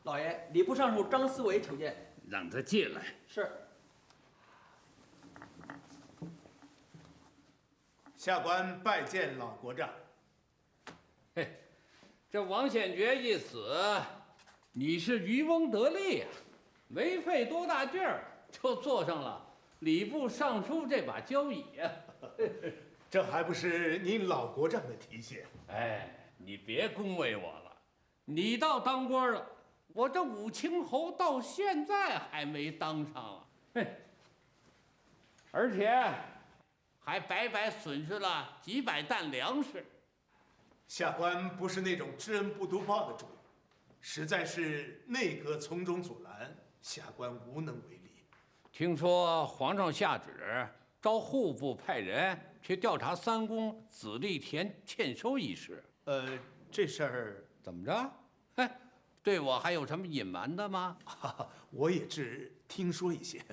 老爷，礼部尚书张思维求见。让他进来。是。下官拜见老国丈。嘿，这王显爵一死，你是渔翁得利呀，没费多大劲儿就坐上了礼部尚书这把交椅呀。这还不是您老国丈的提携？哎，你别恭维我了，你倒当官了，我这武清侯到现在还没当上啊！嘿，而且还白白损失了几百担粮食。下官不是那种知恩不图报的主，实在是内阁从中阻拦，下官无能为力。听说皇上下旨召户部派人去调查三公子立田欠收一事。这事儿怎么着？哎，对我还有什么隐瞒的吗？我也只听说一些。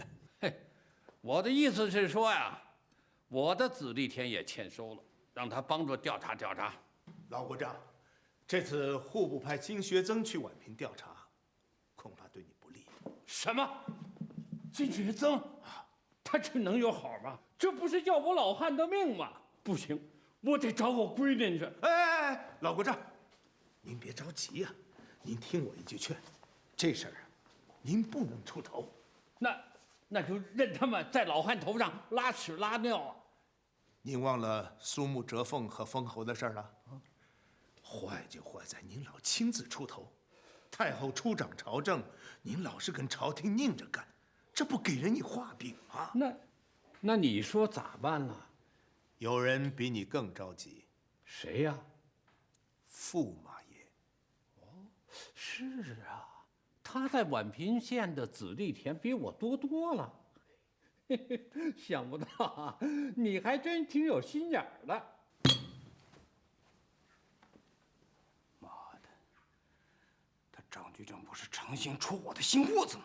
嘿，我的意思是说呀，我的子立田也欠收了，让他帮助调查调查。老国丈，这次户部派金学增去宛平调查，恐怕对你不利。什么？金学增？他这能有好吗？这不是要我老汉的命吗？不行，我得找我闺女去。哎，老国丈，您别着急呀，您听我一句劝，这事儿啊，您不能出头。那就任他们在老汉头上拉屎拉尿啊！您忘了苏幕折凤和封侯的事儿了？坏就坏在您老亲自出头，太后出掌朝政，您老是跟朝廷拧着干，这不给人以画饼吗？那你说咋办了？有人比你更着急。谁呀？驸马爷。哦，是啊，他在宛平县的子立田比我多了。想不到啊，你还真挺有心眼儿的。妈的，他张居正不是诚心戳我的心窝子吗？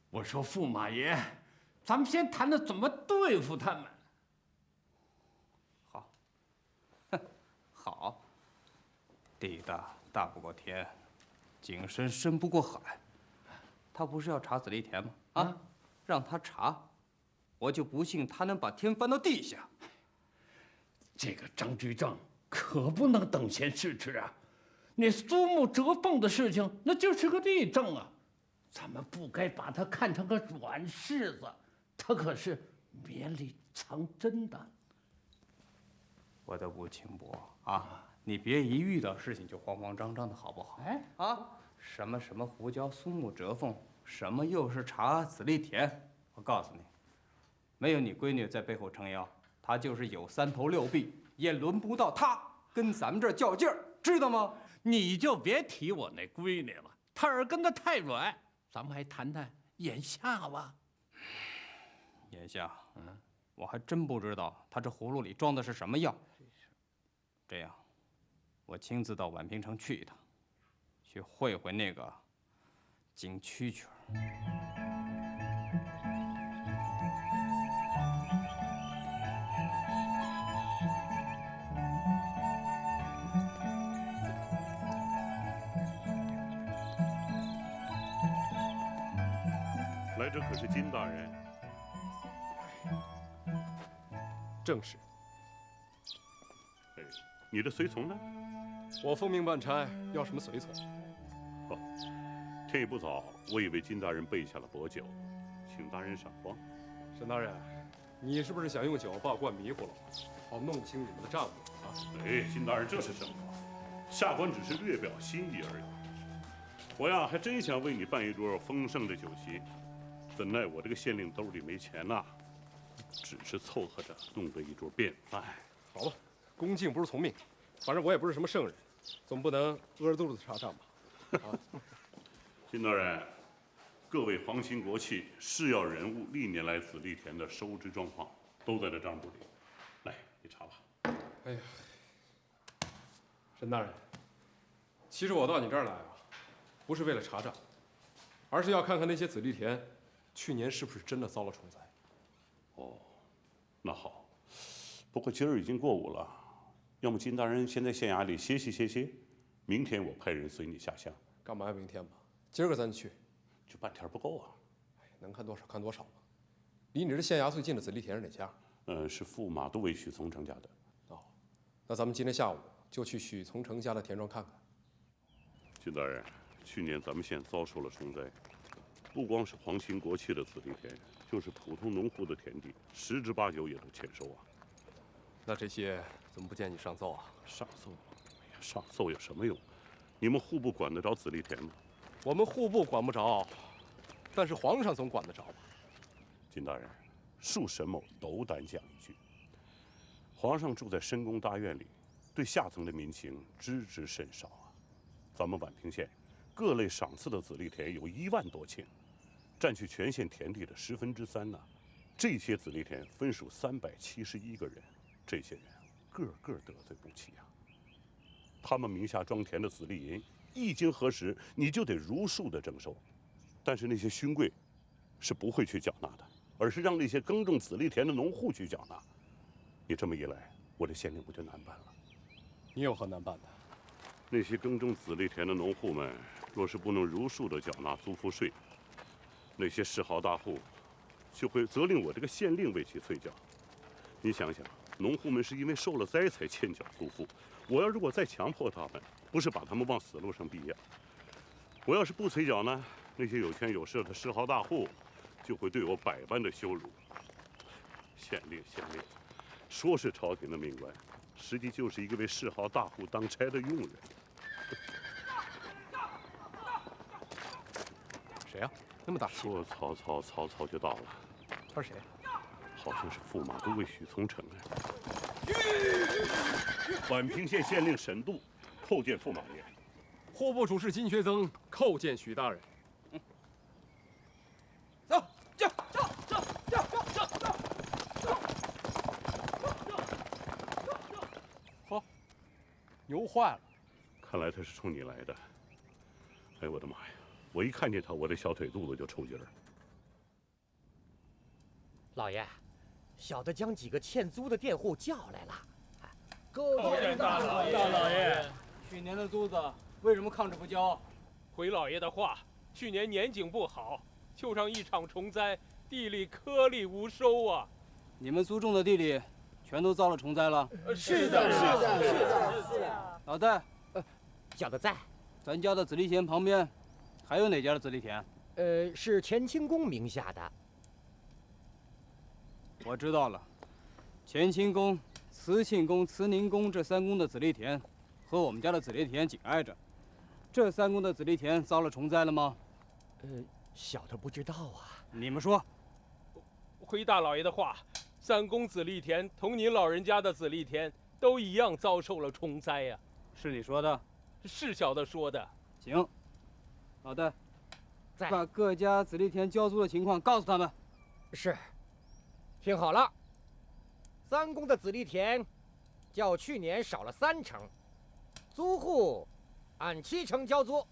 我说驸马爷，咱们先谈谈怎么对付他们。好，好，地大不过天，井深不过海。他不是要查子立田吗？啊，让他查，我就不信他能把天翻到地下。这个张居正可不能等闲视之啊！那苏幕折凤的事情，那就是个例证啊，咱们不该把他看成个软柿子，他可是绵里藏针的。我的武清伯啊，你别一遇到事情就慌慌张张的好不好？哎啊，什么胡椒苏幕折凤，什么又是查子立田，我告诉你，没有你闺女在背后撑腰，他就是有3头6臂，也轮不到他跟咱们这儿较劲儿，知道吗？你就别提我那闺女了，她耳根子太软。咱们还谈谈眼下吧。眼下，我还真不知道他这葫芦里装的是什么药。这样，我亲自到宛平城去一趟，去会会那个金蛐蛐儿。来者可是金大人？正是。哎，你的随从呢？我奉命办差，要什么随从？哦，天也不早，我已为金大人备下了薄酒，请大人赏光。沈大人，你是不是想用酒把灌迷糊了，好弄清你们的账目啊？哎，金大人这是什么话？下官只是略表心意而已。我呀，还真想为你办一桌丰盛的酒席。怎奈我这个县令兜里没钱呐，只是凑合着弄了一桌便饭。好吧，恭敬不是从命，反正我也不是什么圣人，总不能饿着肚子查账吧？啊，金大人，各位皇亲国戚、势要人物历年来子立田的收支状况都在这账簿里。来，你查吧。哎呀，沈大人，其实我到你这儿来啊，不是为了查账，而是要看看那些子立田去年是不是真的遭了虫灾。哦，那好，不过今儿已经过午了，要么金大人先在县衙里歇息，明天我派人随你下乡。干嘛呀？明天吧，今儿个咱去，就半天不够啊。能看多少看多少吧。离你这县衙最近的子弟田是哪家？是驸马都尉许从成家的。哦，那咱们今天下午就去许从成家的田庄看看。金大人，去年咱们县遭受了虫灾，不光是皇亲国戚的子弟田，就是普通农户的田地，10之8九也都欠收啊。那这些怎么不见你上奏啊？上奏？哎呀，上奏有什么用？你们户部管得着子弟田吗？我们户部管不着，但是皇上总管得着吧？金大人，恕沈某斗胆讲一句：皇上住在深宫大院里，对下层的民情知之甚少啊。咱们宛平县各类赏赐的子弟田有1万多顷，占据全县田地的3/10呢。这些子弟田分属371个人，这些人个个得罪不起啊。他们名下庄田的子弟银，一经核实，你就得如数的征收。但是那些勋贵是不会去缴纳的，而是让那些耕种子弟田的农户去缴纳。你这么一来，我这县令不就难办了？你有何难办的？那些耕种子弟田的农户们，若是不能如数的缴纳租赋税，那些世豪大户就会责令我这个县令为其催缴。你想想，农户们是因为受了灾才欠缴租赋，我要如果再强迫他们，不是把他们往死路上逼呀？我要是不催缴呢，那些有权有势的世豪大户就会对我百般的羞辱。县令，说是朝廷的命官，实际就是一个为世豪大户当差的佣人。谁呀？那么大气？说曹操就到了。他是谁？好像是驸马都尉许从成啊。宛平县县令沈度叩见驸马爷。户部主事金学增叩见许大人。走，驾！好，牛坏了。看来他是冲你来的。哎，我的妈呀！我一看见他，我这小腿肚子就抽筋儿。老爷，小的将几个欠租的店户叫来了。叩见大老爷！大老爷，去年的租子为什么抗旨不交？回老爷的话，去年年景不好，就上一场虫灾，地里颗粒无收啊。你们租种的地里全都遭了虫灾了？是的。老戴，小的在。咱家的子弟田旁边还有哪家的子弟田？是乾清宫名下的。我知道了，乾清宫、慈庆宫、慈宁宫这3宫的子弟田和我们家的子弟田紧挨着。这3宫的子弟田遭了虫灾了吗？小的不知道啊。你们说。回大老爷的话，3宫子弟田同您老人家的子弟田都一样遭受了虫灾呀。是你说的？是小的说的。行，老戴，在。把各家子弟田交租的情况告诉他们。是。听好了，3宫的子弟田较去年少了3成，租户按7成交租。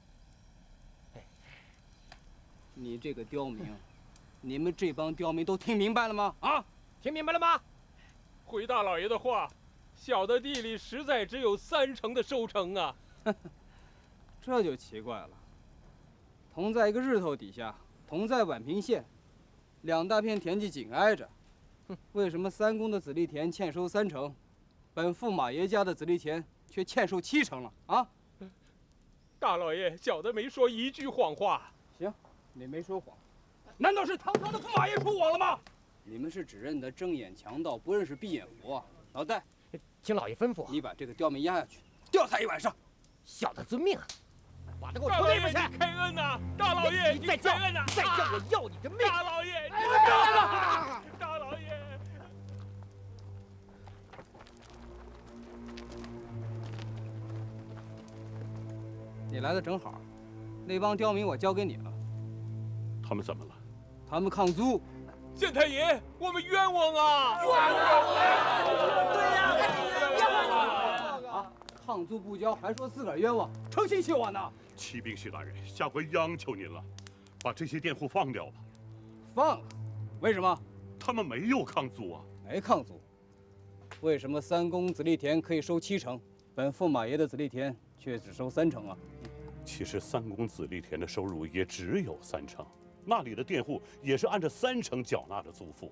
你这个刁民，你们这帮刁民都听明白了吗？啊，听明白了吗？回大老爷的话，小的地里实在只有3成的收成啊。这就奇怪了。同在一个日头底下，同在宛平县，2大片田地紧挨着，为什么3宫的子弟田欠收3成，本驸马爷家的子弟田却欠收7成了？啊！大老爷，小的没说一句谎话。行，你没说谎，难道是堂堂的驸马爷说谎了吗？你们是只认得睁眼强盗，不认识闭眼佛啊！老戴，请老爷吩咐。你把这个刁民押下去，吊他1晚上。小的遵命。把他给我大拖那边去！开恩呐！大老爷，你再叫，恩呐！再叫我要你的命！大老爷，大老爷。你来的正好，那帮刁民我交给你了。他们怎么了？他们抗租。县太爷，我们冤枉啊！冤枉！对呀，冤枉啊！抗租不交，还说自个儿冤枉，成心气我呢！启禀许大人，下官央求您了，把这些佃户放掉吧。放了？为什么？他们没有抗租啊。没抗租。为什么3宫子弟田可以收7成，本驸马爷的子弟田却只收3成啊？其实三公子力田的收入也只有30%，那里的佃户也是按照30%缴纳的租赋。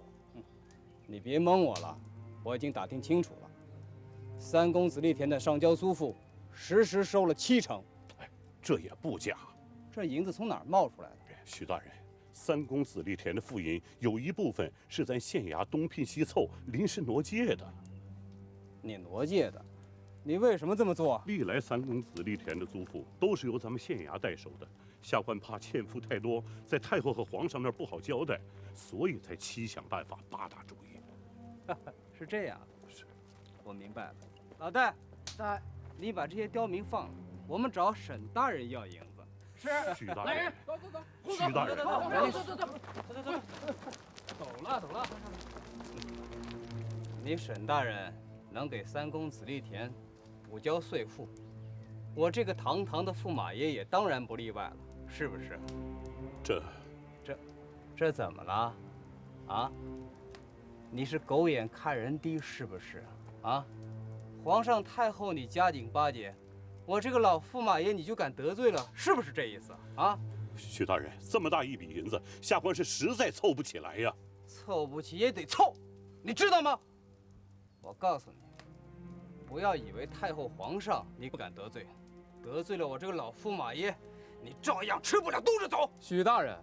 你别蒙我了，我已经打听清楚了，三公子力田的上交租赋，实时收了70%。哎，这也不假。这银子从哪儿冒出来的？徐大人，三公子力田的赋银有一部分是咱县衙东拼西凑临时挪借的。你挪借的？你为什么这么做？历来三公子力田的租赋都是由咱们县衙代收的，下官怕欠付太多，在太后和皇上那儿不好交代，所以才七想办法八打主意。是这样，是，我明白了。老戴，在，你把这些刁民放了，我们找沈大人要银子。是。徐大人，走走走，徐大人，走了。你沈大人能给三公子力田补交岁赋，我这个堂堂的驸马爷也当然不例外了，是不是？这怎么了？啊？你是狗眼看人低是不是？啊？皇上太后你加紧巴结，我这个老驸马爷你就敢得罪了，是不是这意思啊？徐大人，这么大一笔银子，下官是实在凑不起来呀。凑不起也得凑，你知道吗？我告诉你，不要以为太后皇上你不敢得罪，得罪了我这个老驸马爷，你照样吃不了兜着走。许大人，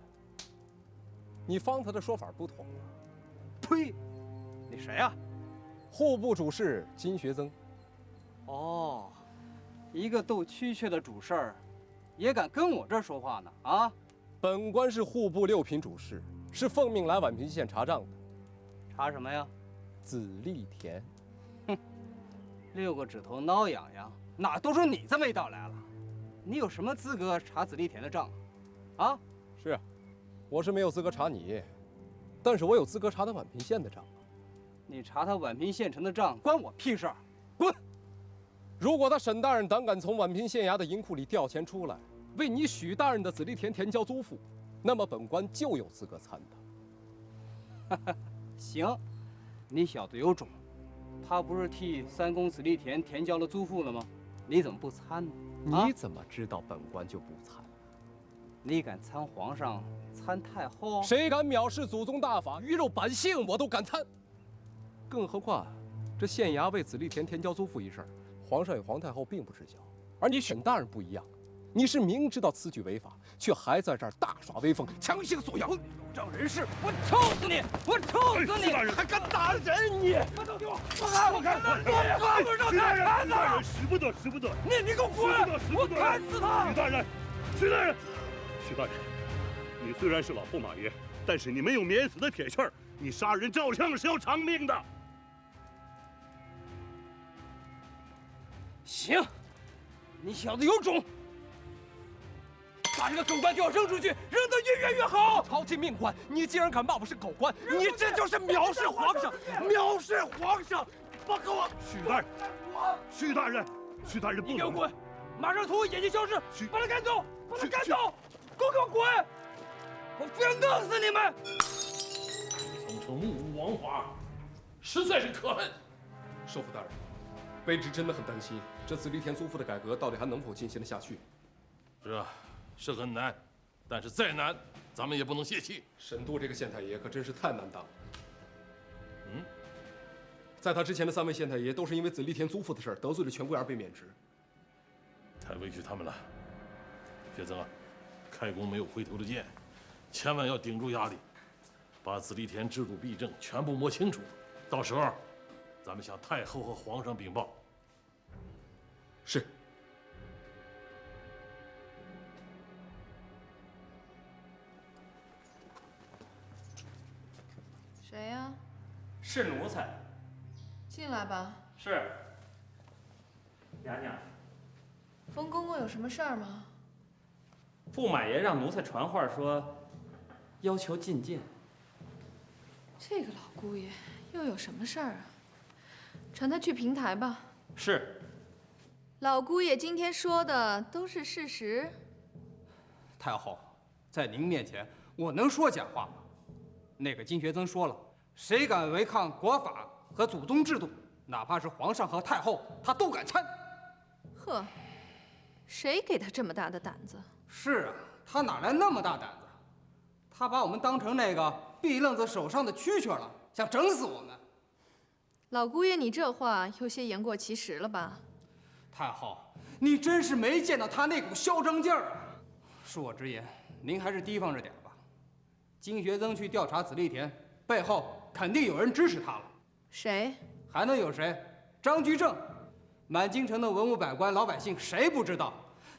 你方才的说法不同啊！呸！你谁呀？户部主事金学曾。哦，一个斗蛐雀的主事儿，也敢跟我这儿说话呢？啊！本官是户部6品主事，是奉命来宛平县查账的。查什么呀？子力田。哼，6个指头挠痒痒，哪都是你这味道来了。你有什么资格查子力田的账？啊？是啊，我是没有资格查你，但是我有资格查他宛平县的账。你查他宛平县城的账，关我屁事儿！滚！如果他沈大人胆敢从宛平县衙的银库里调钱出来，为你许大人的子力田填交租赋，那么本官就有资格参他。行，你小子有种。他不是替三公子力田填交了租赋了吗？你怎么不参呢？你怎么知道本官就不参？你敢参皇上，参太后？谁敢藐视祖宗大法，鱼肉百姓，我都敢参。更何况，这县衙为子力田填交租赋一事，皇上与皇太后并不知晓，而你沈大人不一样，你是明知道此举违法，却还在这儿大耍威风，强行索要，有仗人势！我抽死你！我抽死你！还敢打人你！把手给我！我看徐大人，使不得，使不得！你给我滚！我砍死他！徐大人，徐大人，徐大人，你虽然是老驸马爷，但是你没有免死的铁券，你杀人照样是要偿命的。行，你小子有种！把这个狗官给我扔出去，扔得越远越好！朝廷命官，你竟然敢骂我是狗官，你这就是藐视皇上！藐视皇上！放开我！徐大人，徐大人，徐大人，你给我滚！马上从我眼前消失！把他赶走！把他赶走！给我滚！我非要弄死你们！层层目无王法，实在是可恨。首府大人，卑职真的很担心，这子力田租赋的改革到底还能否进行得下去？是啊，是很难，但是再难，咱们也不能泄气。沈度这个县太爷可真是太难当了。在他之前的3位县太爷都是因为子力田租赋的事儿得罪了权贵而被免职，太委屈他们了。学曾啊，开弓没有回头的箭，千万要顶住压力，把子力田制度弊政全部摸清楚。到时候，咱们向太后和皇上禀报。是。谁呀？是奴才。进来吧。是。娘娘。封公公有什么事儿吗？驸马爷让奴才传话说，要求觐见。这个老姑爷又有什么事儿啊？传他去平台吧。是。老姑爷今天说的都是事实。太后，在您面前，我能说假话吗？那个金学曾说了，谁敢违抗国法和祖宗制度，哪怕是皇上和太后，他都敢参。呵，谁给他这么大的胆子？是啊，他哪来那么大胆子？他把我们当成那个碧愣子手上的蛐蛐了，想整死我们。老姑爷，你这话有些言过其实了吧？太后，你真是没见到他那股嚣张劲儿啊！恕我直言，您还是提防着点吧。金学增去调查紫荔田，背后肯定有人支持他了。谁？还能有谁？张居正。满京城的文武百官、老百姓谁不知道？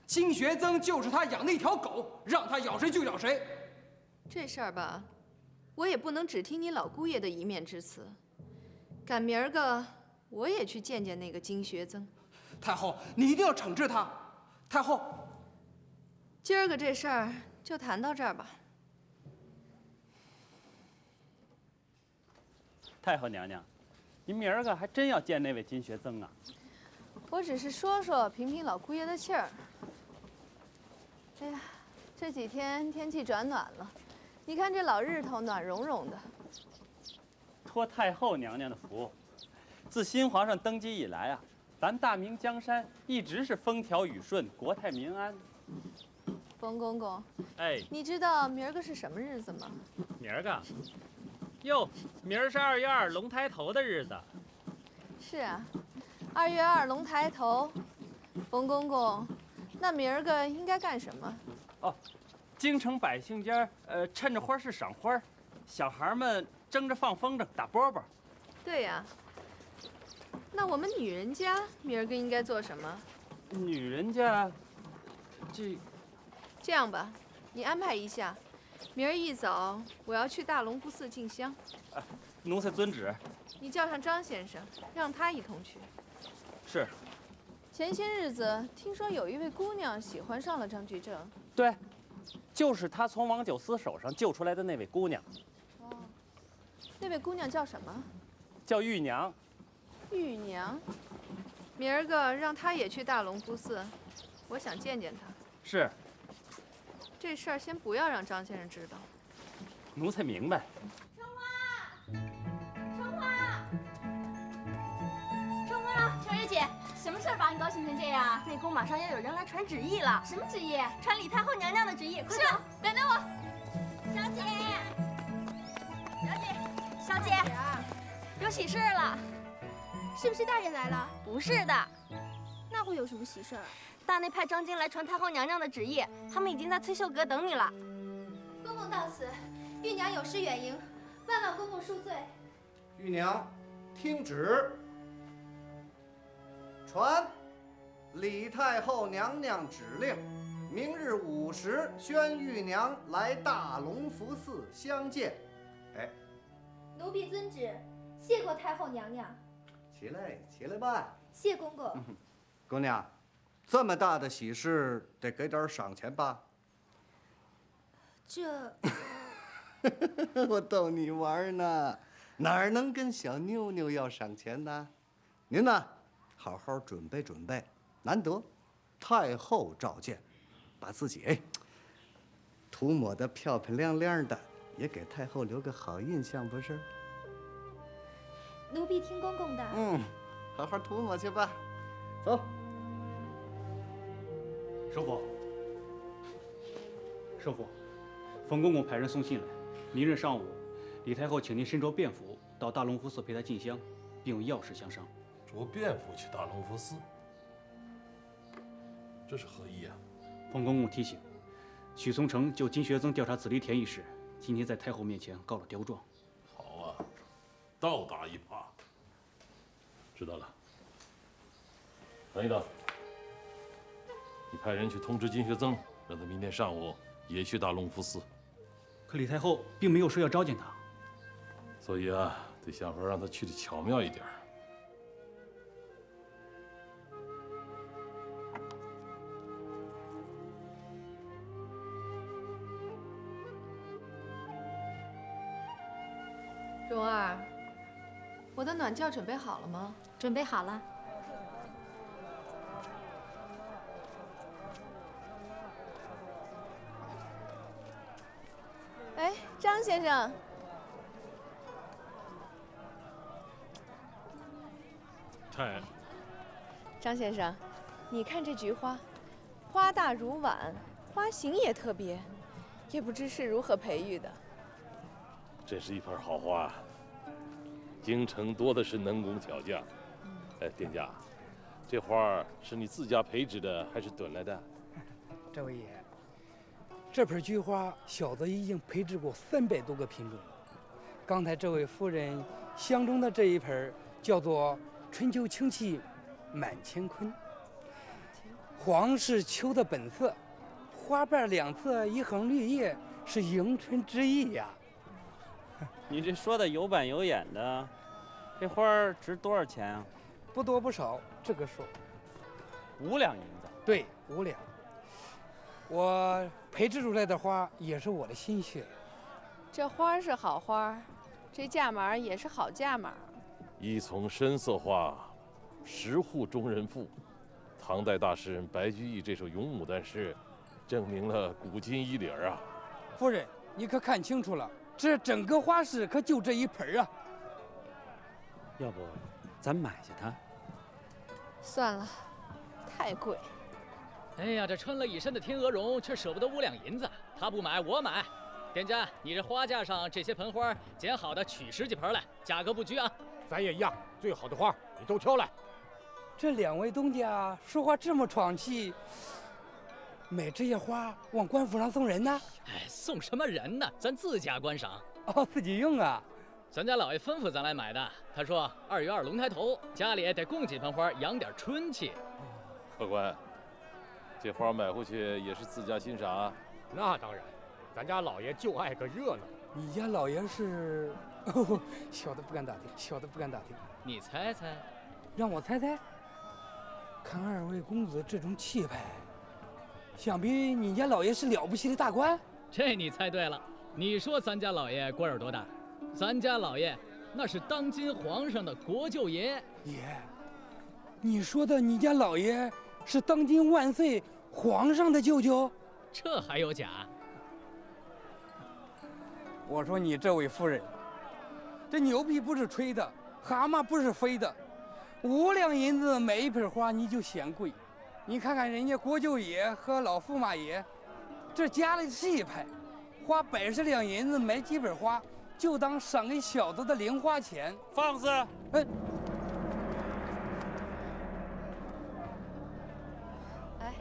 金学增就是他养的一条狗，让他咬谁就咬谁。这事儿吧，我也不能只听你老姑爷的一面之词。赶明儿个，我也去见见那个金学增。太后，你一定要惩治他。太后，今儿个这事儿就谈到这儿吧。太后娘娘，您明儿个还真要见那位金学增啊？我只是说说，平平老姑爷的气儿。哎呀，这几天天气转暖了，你看这老日头暖融融的。托太后娘娘的福，自新皇上登基以来啊，咱大明江山一直是风调雨顺、国泰民安。冯公公，哎，你知道明儿个是什么日子吗？明儿个，哟，明儿是2月2龙抬头的日子。是啊，2月2龙抬头。冯公公，那明儿个应该干什么？哦，京城百姓家趁着花市赏花，小孩们争着放风筝、打饽饽。对呀。那我们女人家明儿个应该做什么？女人家，这样吧，你安排一下，明儿一早我要去大隆福寺进香。奴才遵旨。你叫上张先生，让他一同去。是。前些日子听说有一位姑娘喜欢上了张居正。对，就是他从王九思手上救出来的那位姑娘。哦，那位姑娘叫什么？叫玉娘。玉娘，明儿个让她也去大隆福寺，我想见见她。是。这事儿先不要让张先生知道。奴才明白。春花，春花，春花，秋儿姐，什么事儿把你高兴成这样？内宫马上要有人来传旨意了。什么旨意？传李太后娘娘的旨意。快走！等等我。小姐，小姐，有喜事了。是不是大人来了？不是的。那会有什么喜事儿？大内派张京来传太后娘娘的旨意，他们已经在翠秀阁等你了。公公到此，玉娘有失远迎，万望公公恕罪。玉娘，听旨。传李太后娘娘指令，明日5时宣玉娘来大隆福寺相见。哎，奴婢遵旨，谢过太后娘娘。起来，起来吧。谢公公。姑娘，这么大的喜事，得给点赏钱吧？这，我逗你玩呢，哪能跟小妞妞要赏钱呢？您呢，好好准备准备，难得太后召见，把自己涂抹得漂漂亮亮的，也给太后留个好印象，不是？奴婢听公公的。好好涂抹去吧。走。首府，首府，冯公公派人送信来，明日上午，李太后请您身着便服到大隆福寺陪她进香，并有要事相商。着便服去大隆福寺，这是何意啊？冯公公提醒，许从成就金学增调查紫荔田一事，今天在太后面前告了刁状。好啊，倒打一耙。知道了。等一等，你派人去通知金学增，让他明天上午也去大隆福寺。可李太后并没有说要召见他，所以啊，得想法让他去的巧妙一点。蓉儿，我的暖轿准备好了吗？准备好了。哎，张先生。太。张先生，你看这菊花，花大如碗，花型也特别，也不知是如何培育的。这是一盆好花，京城多的是能工巧匠。哎，店家，这花是你自家培植的还是囤来的？这位爷，这盆菊花小子已经培植过300多个品种了。刚才这位夫人相中的这一盆叫做春秋清气满乾坤，黄是秋的本色，花瓣两侧一横绿叶，是迎春之意呀。你这说的有板有眼的，这花儿值多少钱啊？不多不少，这个数5两银子。对，5两。我培植出来的花也是我的心血。这花是好花，这价码也是好价码。一丛深色花，10户中人富。唐代大诗人白居易这首咏牡丹诗，证明了古今一理啊。夫人，你可看清楚了，这整个花市可就这一盆啊。要不，咱买下它？算了，太贵。哎呀，这穿了一身的天鹅绒，却舍不得5两银子。他不买，我买。店家，你这花架上这些盆花，捡好的取10几盆来，价格不拘啊。咱也一样，最好的花你都挑来。这2位东家说话这么闯气，买这些花往官府上送人呢？哎，送什么人呢？咱自家观赏。哦，自己用啊。咱家老爷吩咐咱来买的。他说2月2龙抬头，家里得供几盆花，养点春气。客官，这花买回去也是自家欣赏啊？那当然，咱家老爷就爱个热闹。你家老爷是？哦，小的不敢打听，小的不敢打听。你猜猜？让我猜猜。看2位公子这种气派，想必你家老爷是了不起的大官。这你猜对了。你说咱家老爷官有多大？咱家老爷那是当今皇上的国舅爷。爷，你说的你家老爷是当今万岁皇上的舅舅？这还有假？我说你这位夫人，这牛皮不是吹的，蛤蟆不是飞的。5两银子买一盆花你就嫌贵，你看看人家国舅爷和老驸马爷，这家里气派，花100两银子买几盆花，就当赏给小子的零花钱。放肆！哎，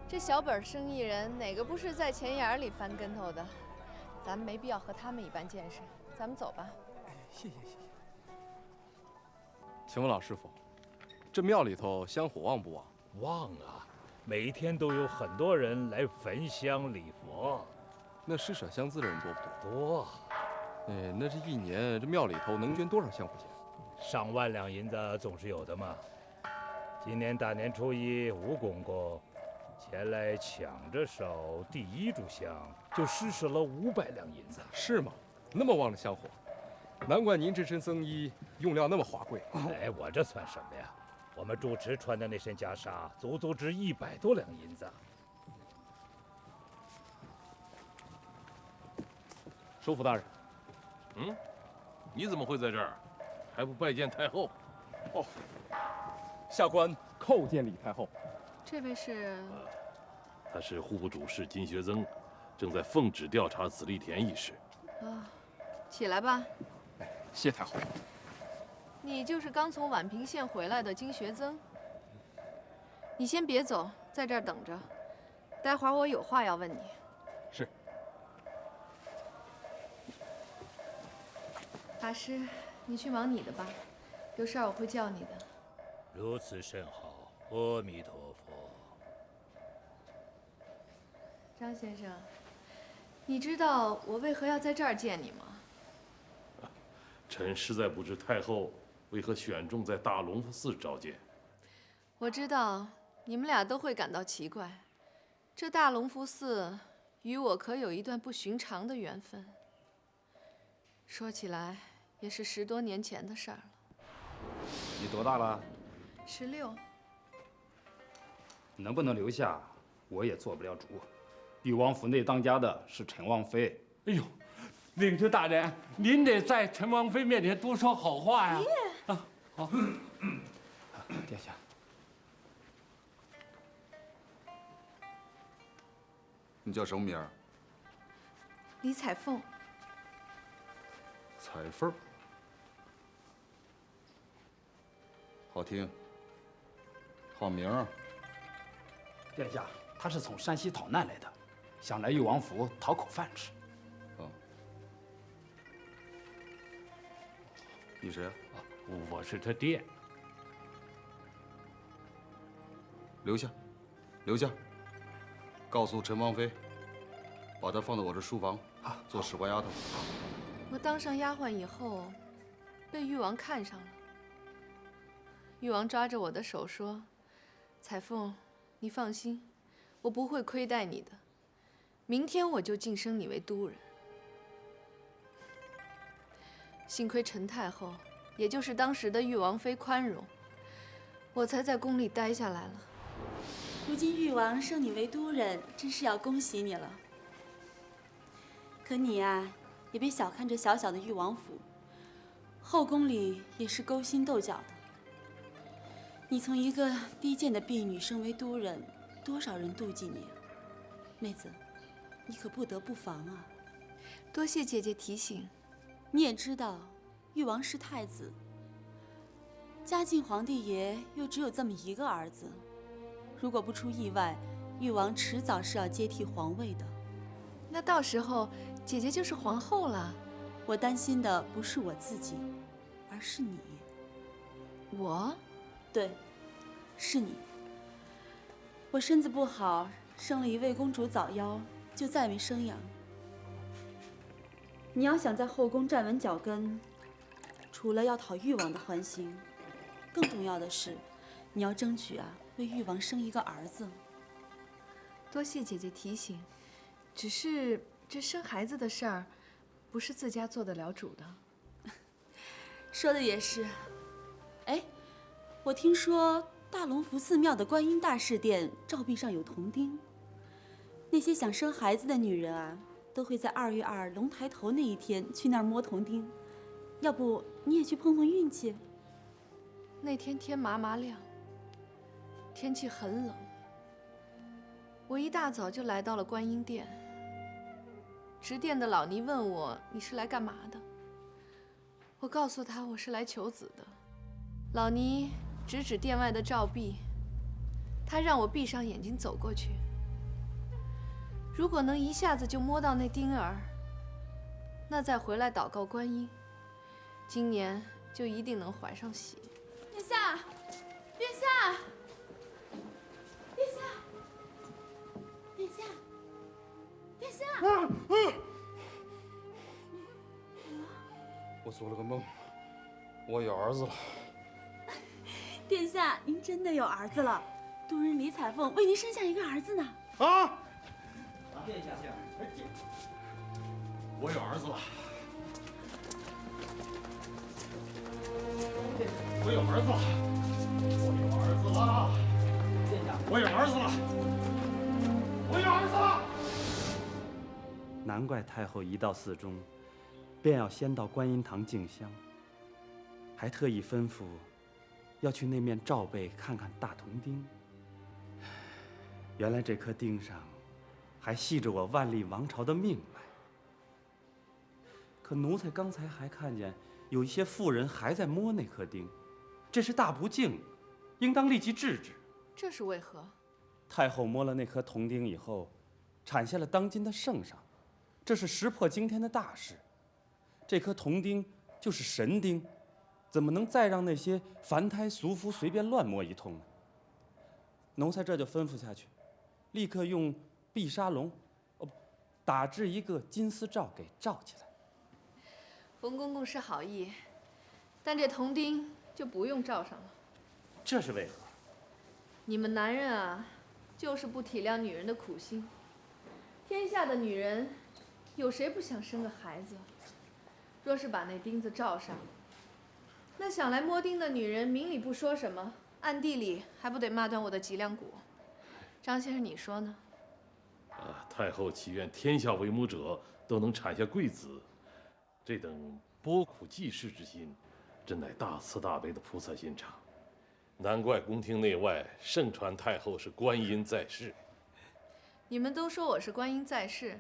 这小本生意人哪个不是在钱眼里翻跟头的？咱们没必要和他们一般见识，咱们走吧。谢谢谢谢。请问老师傅，这庙里头香火旺不旺？旺啊，每天都有很多人来焚香礼佛。那施舍香资的人多不多？多。那这一年这庙里头能捐多少香火钱？上万两银子总是有的嘛。今年大年初一，吴公公前来抢着烧第1炷香，就施舍了500两银子。是吗？那么旺的香火，难怪您这身僧衣用料那么华贵。哎，我这算什么呀？我们主持穿的那身袈裟，足足值100多两银子。首府大人，你怎么会在这儿？还不拜见太后？哦，下官叩见李太后。这位是？他是户部主事金学增，正在奉旨调查紫栗田一事。啊，起来吧。谢太后。你就是刚从宛平县回来的金学增。你先别走，在这儿等着，待会儿我有话要问你。是。法师，你去忙你的吧，有事儿我会叫你的。如此甚好，阿弥陀佛。张先生，你知道我为何要在这儿见你吗？臣实在不知太后为何选中在大隆福寺召见。我知道你们俩都会感到奇怪，这大隆福寺与我可有一段不寻常的缘分。说起来也是10多年前的事儿了。你多大了？16。能不能留下，我也做不了主。裕王府内当家的是陈王妃。哎呦，领主大人，您得在陈王妃面前多说好话呀！啊，好。殿下，你叫什么名儿？李彩凤。彩凤。好听。好名儿。殿下，他是从山西逃难来的，想来裕王府讨口饭吃。哦。你谁啊？我是他爹。留下，留下。告诉陈王妃，把她放到我这书房做使唤丫头。我当上丫鬟以后，被誉王看上了。誉王抓着我的手说：“彩凤，你放心，我不会亏待你的。明天我就晋升你为都人。”幸亏陈太后，也就是当时的裕王妃宽容，我才在宫里待下来了。如今裕王升你为都人，真是要恭喜你了。可你呀，也别小看这小小的裕王府，后宫里也是勾心斗角的。你从一个低贱的婢女升为都人，多少人妒忌你啊！妹子，你可不得不防啊！多谢姐姐提醒。你也知道，裕王是太子，嘉靖皇帝爷又只有这么一个儿子。如果不出意外，裕王迟早是要接替皇位的。那到时候，姐姐就是皇后了。我担心的不是我自己，而是你。我？对，是你。我身子不好，生了一位公主早夭，就再没生养。你要想在后宫站稳脚跟，除了要讨裕王的欢心，更重要的是，你要争取为裕王生一个儿子。多谢姐姐提醒，只是这生孩子的事儿，不是自家做得了主的。说的也是。哎，我听说大隆福寺庙的观音大士殿照壁上有铜钉，那些想生孩子的女人都会在2月2龙抬头那一天去那儿摸铜钉。要不你也去碰碰运气？那天天麻麻亮，天气很冷。我一大早就来到了观音殿。值殿的老尼问我：“你是来干嘛的？”我告诉他我是来求子的。老尼指指殿外的照壁，他让我闭上眼睛走过去。如果能一下子就摸到那钉儿，那再回来祷告观音，今年就一定能怀上喜。殿下，殿下，殿下，殿下，殿下！我做了个梦，我有儿子了。殿下，您真的有儿子了，都人李彩凤为您生下一个儿子呢。啊！殿下，我有儿子了。我有儿子了，我有儿子了，殿下，我有儿子了，我有儿子了。难怪太后一到寺中，便要先到观音堂敬香，还特意吩咐要去那面罩背看看大铜钉。原来这颗钉上还系着我万历王朝的命脉。可奴才刚才还看见有一些妇人还在摸那颗钉，这是大不敬，应当立即制止。这是为何？太后摸了那颗铜钉以后，产下了当今的圣上，这是石破惊天的大事。这颗铜钉就是神钉，怎么能再让那些凡胎俗夫随便乱摸一通呢？奴才这就吩咐下去，立刻用碧纱笼，打制一个金丝罩给罩起来。冯公公是好意，但这铜钉就不用罩上了。这是为何？你们男人就是不体谅女人的苦心。天下的女人，有谁不想生个孩子？若是把那钉子罩上，那想来摸钉的女人明里不说什么，暗地里还不得骂断我的脊梁骨？张先生，你说呢？太后祈愿天下为母者都能产下贵子，这等拨苦济世之心，真乃大慈大悲的菩萨心肠。难怪宫廷内外盛传太后是观音在世。你们都说我是观音在世，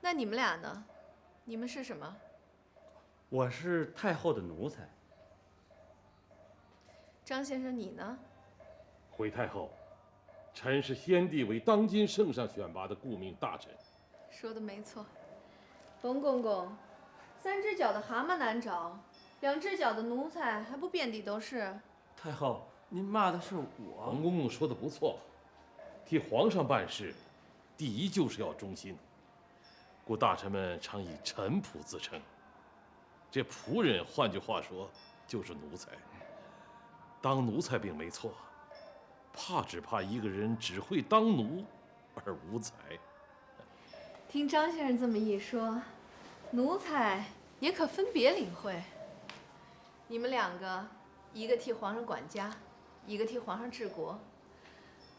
那你们俩呢？你们是什么？我是太后的奴才。张先生，你呢？回太后，臣是先帝为当今圣上选拔的顾命大臣。说的没错。冯公公，3只脚的蛤蟆难找，2只脚的奴才还不遍地都是。太后，您骂的是我。冯公公说的不错，替皇上办事，第一就是要忠心。故大臣们常以臣仆自称。这仆人，换句话说，就是奴才。当奴才并没错，只怕一个人只会当奴而无才。听张先生这么一说，奴才也可分别领会。你们2个，一个替皇上管家，一个替皇上治国。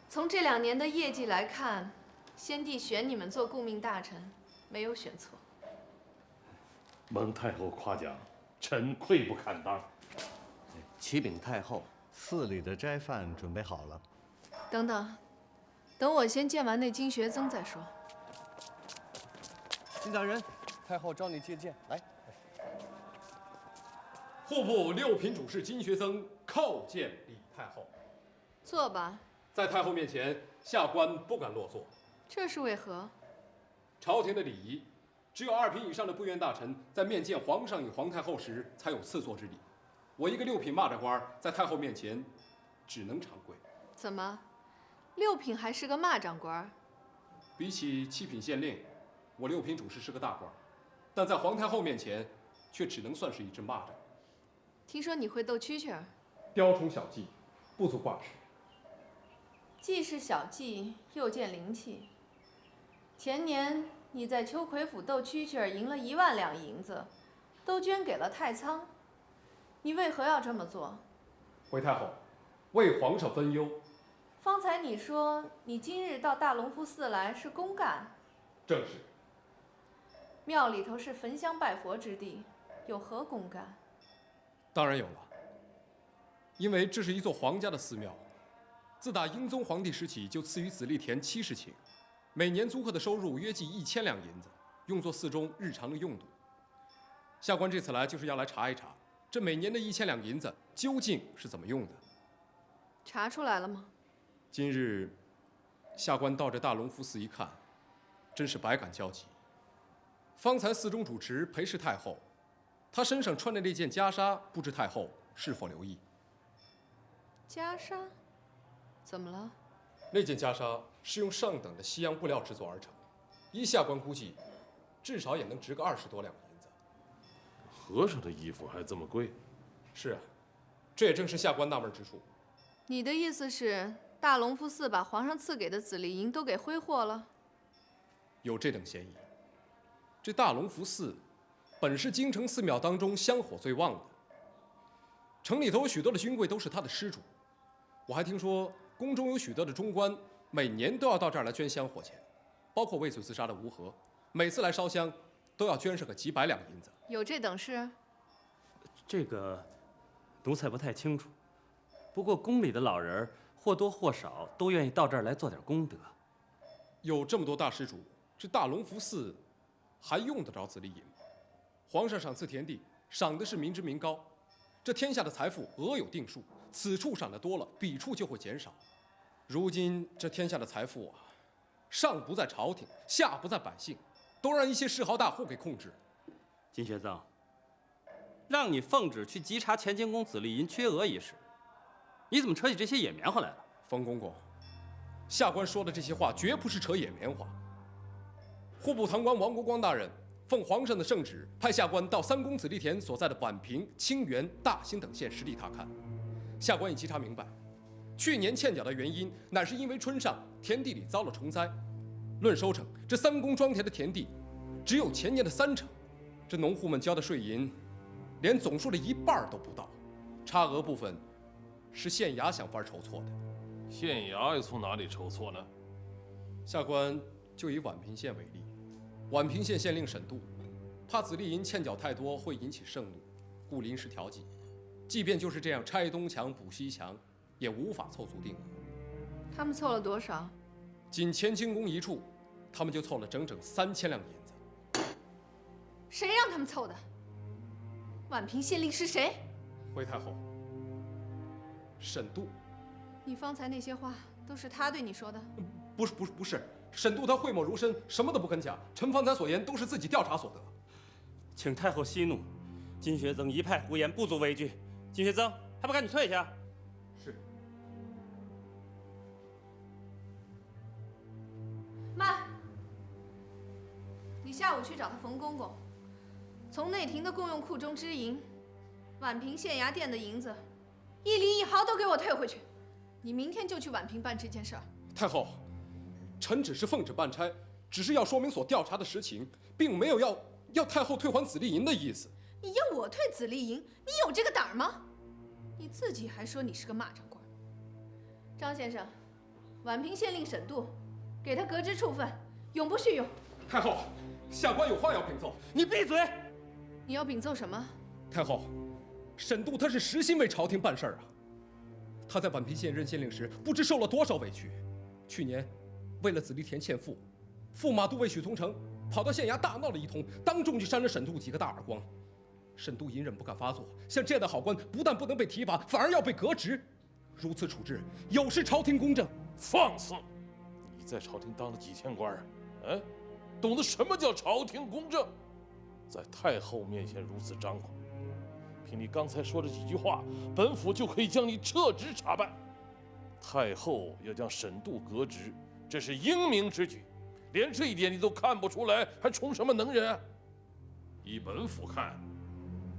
从这2年的业绩来看，先帝选你们做顾命大臣，没有选错。蒙太后夸奖，臣愧不堪当。启禀太后，寺里的斋饭准备好了。等等，等我先见完那金学增再说。金大人，太后召你接见。来，户部6品主事金学增叩见李太后。坐吧。在太后面前，下官不敢落座。这是为何？朝廷的礼仪，只有2品以上的部员大臣在面见皇上与皇太后时才有赐座之礼。我一个6品蚂蚱官，在太后面前，只能长跪。怎么，6品还是个蚂蚱官？比起7品县令，我6品主事是个大官，但在皇太后面前，却只能算是一只蚂蚱。听说你会斗蛐蛐儿？雕虫小技，不足挂齿。既是小技，又见灵气。前年你在秋葵府斗蛐蛐儿赢了1万两银子，都捐给了太仓。你为何要这么做？回太后，为皇上分忧。方才你说你今日到大隆福寺来是公干。正是。庙里头是焚香拜佛之地，有何公干？当然有了，因为这是一座皇家的寺庙，自打英宗皇帝时起就赐予紫栗田70顷，每年租客的收入约计1000两银子，用作寺中日常的用度。下官这次来就是要来查一查，这每年的1000两银子究竟是怎么用的。查出来了吗？今日，下官到这大隆福寺一看，真是百感交集。方才寺中主持陪侍太后，她身上穿的那件袈裟，不知太后是否留意？袈裟？怎么了？那件袈裟是用上等的西洋布料制作而成，依下官估计，至少也能值个20多两银子。和尚的衣服还这么贵？是啊，这也正是下官纳闷之处。你的意思是，大隆福寺把皇上赐给的紫栗银都给挥霍了？有这等嫌疑。这大隆福寺本是京城寺庙当中香火最旺的，城里头有许多的军贵都是他的施主。我还听说宫中有许多的中官每年都要到这儿来捐香火钱，包括畏罪自杀的吴和，每次来烧香都要捐上个几百两银子。有这等事？这个奴才不太清楚，不过宫里的老人或多或少都愿意到这儿来做点功德。有这么多大施主，这大隆福寺还用得着紫栗银吗？皇上赏赐田地，赏的是民脂民膏。这天下的财富额有定数，此处赏的多了，彼处就会减少。如今这天下的财富啊，上不在朝廷，下不在百姓，都让一些世豪大户给控制。金学增，让你奉旨去稽查乾清宫紫栗银缺额一事，你怎么扯起这些野棉花来了？冯公公，下官说的这些话绝不是扯野棉花。户部堂官王国光大人奉皇上的圣旨，派下官到三公紫栗田所在的宛平、清源、大兴等县实地查看。下官已稽查明白，去年欠缴的原因乃是因为春上田地里遭了虫灾。论收成，这三公庄田的田地只有前年的30%，这农户们交的税银连总数的1半都不到，差额部分是县衙想法筹措的。县衙又从哪里筹措呢？下官就以宛平县为例，宛平县县令沈度怕紫栗银欠缴太多会引起盛怒，故临时调剂。即便就是这样拆东墙补西墙，也无法凑足定额。他们凑了多少仅乾清宫一处，他们就凑了整整3000两银子。谁让他们凑的？宛平县令是谁？回太后，沈度。你方才那些话都是他对你说的？不是，沈度他讳莫如深，什么都不肯讲。臣方才所言都是自己调查所得。请太后息怒，金学增一派胡言，不足为惧。金学增，还不赶紧退下！是。慢！你下午去找他冯公公，从内廷的共用库中支银，宛平县衙店的银子，一厘一毫都给我退回去。你明天就去宛平办这件事儿。太后，臣只是奉旨办差，只是要说明所调查的实情，并没有要太后退还紫利银的意思。你要我退紫利银，你有这个胆儿吗？你自己还说你是个蚂蚱官。张先生，宛平县令沈度，给他革职处分，永不叙用。太后，下官有话要禀奏。你闭嘴！你要禀奏什么？太后，沈度他是实心为朝廷办事儿啊。他在宛平县任县令时，不知受了多少委屈。去年，为了紫利田欠赋，驸马都尉许从成跑到县衙大闹了一通，当众就扇了沈度几个大耳光。沈度隐忍不敢发作，像这样的好官，不但不能被提拔，反而要被革职。如此处置，有失朝廷公正。放肆！你在朝廷当了几天官啊？嗯，懂得什么叫朝廷公正？在太后面前如此张狂。凭你刚才说的几句话，本府就可以将你撤职查办。太后要将沈度革职，这是英明之举，连这一点你都看不出来，还充什么能人啊？依本府看，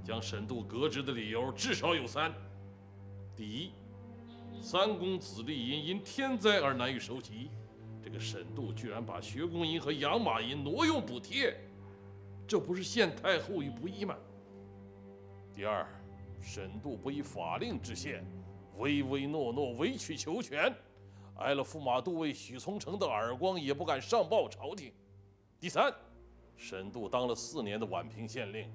将沈度革职的理由至少有3：第一，三公子弟银因天灾而难以收齐，这个沈度居然把学宫银和养马银挪用补贴，这不是陷太后于不义吗？第二，沈度不依法令制宪，唯唯诺诺，委曲求全，挨了驸马都尉许从成的耳光，也不敢上报朝廷。第三，沈度当了4年的宛平县令，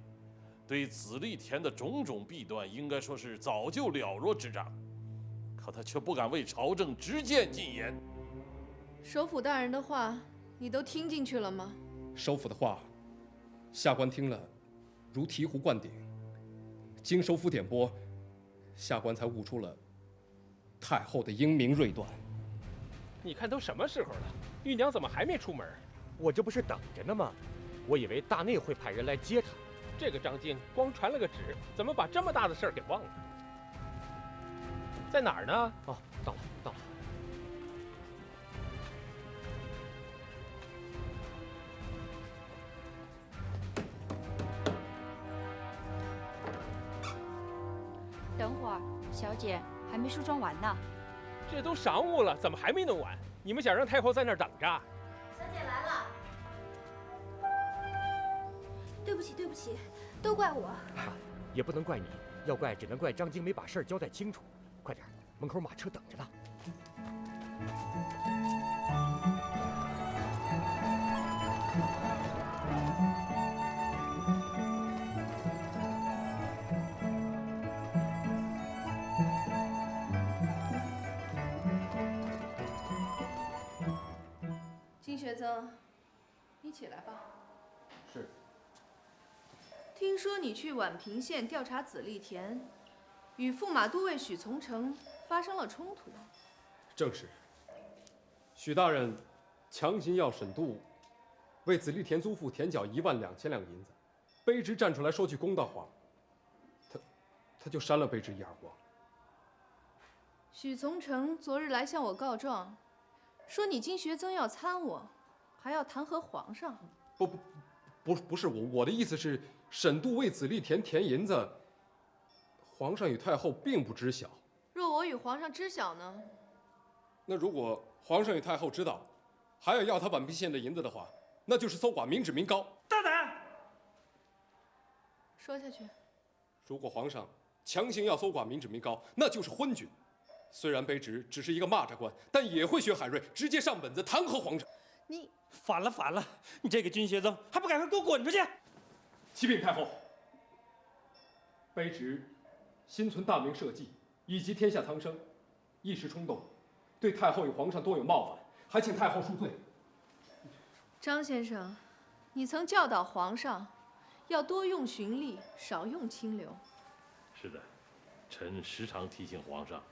对紫利田的种种弊端，应该说是早就了若指掌，可他却不敢为朝政直谏进言。首辅大人的话，你都听进去了吗？首辅的话，下官听了，如醍醐灌顶。经首辅点拨，下官才悟出了太后的英明睿断。你看都什么时候了，玉娘怎么还没出门？我这不是等着呢吗？我以为大内会派人来接她。这个张静光传了个旨，怎么把这么大的事儿给忘了？在哪儿呢？哦，到了，到了。等会儿，小姐还没梳妆完呢。这都晌午了，怎么还没弄完？你们想让太后在那儿等着？小姐来了。对不起，对不起，都怪我。也不能怪你，要怪只能怪张晶没把事儿交代清楚。快点，门口马车等着呢。金学增，你起来吧。是。听说你去宛平县调查紫利田，与驸马都尉许从成发生了冲突。正是。许大人强行要沈度为紫利田租户填缴12000两银子，卑职站出来说句公道话，他就扇了卑职一耳光。许从成昨日来向我告状，说你金学增要参我，还要弹劾皇上。不是我的意思是，沈度为紫利田填银子，皇上与太后并不知晓。若我与皇上知晓呢？那如果皇上与太后知道，还要他宛平县的银子的话，那就是搜刮民脂民膏。大胆！说下去。如果皇上强行要搜刮民脂民膏，那就是昏君。虽然卑职只是一个蚂蚱官，但也会学海瑞，直接上本子弹劾皇上。你反了反了！你这个金学增，还不赶快给我滚出去！启禀太后，卑职心存大明社稷以及天下苍生，一时冲动，对太后与皇上多有冒犯，还请太后恕罪。张先生，你曾教导皇上，要多用循吏，少用清流。是的，臣时常提醒皇上。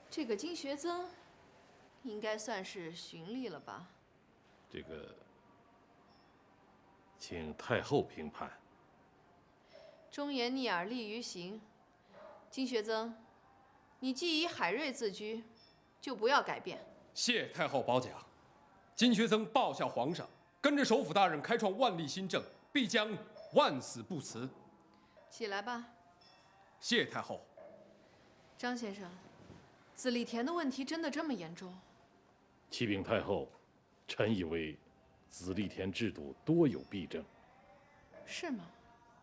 这个金学增，应该算是循吏了吧？这个，请太后评判。忠言逆耳利于行。金学增，你既以海瑞自居，就不要改变。谢太后褒奖。金学增报效皇上，跟着首辅大人开创万历新政，必将万死不辞。起来吧。谢太后。张先生，紫栗田的问题真的这么严重？启禀太后，臣以为紫栗田制度多有弊政。是吗？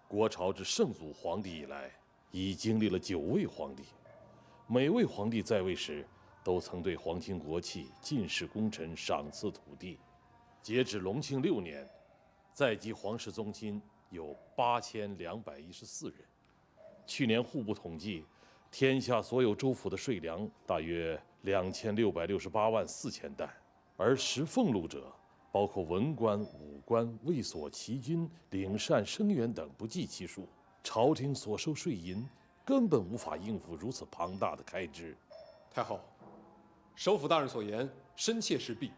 国朝自圣祖皇帝以来，已经历了9位皇帝，每位皇帝在位时，都曾对皇亲国戚、进士功臣赏赐土地。截止隆庆6年，在籍皇室宗亲有8214人。去年户部统计，天下所有州府的税粮大约2668万4000担，而食俸禄者，包括文官、武官、卫所、骑军、领膳、生员等不计其数。朝廷所收税银根本无法应付如此庞大的开支。太后，首辅大人所言深切是弊，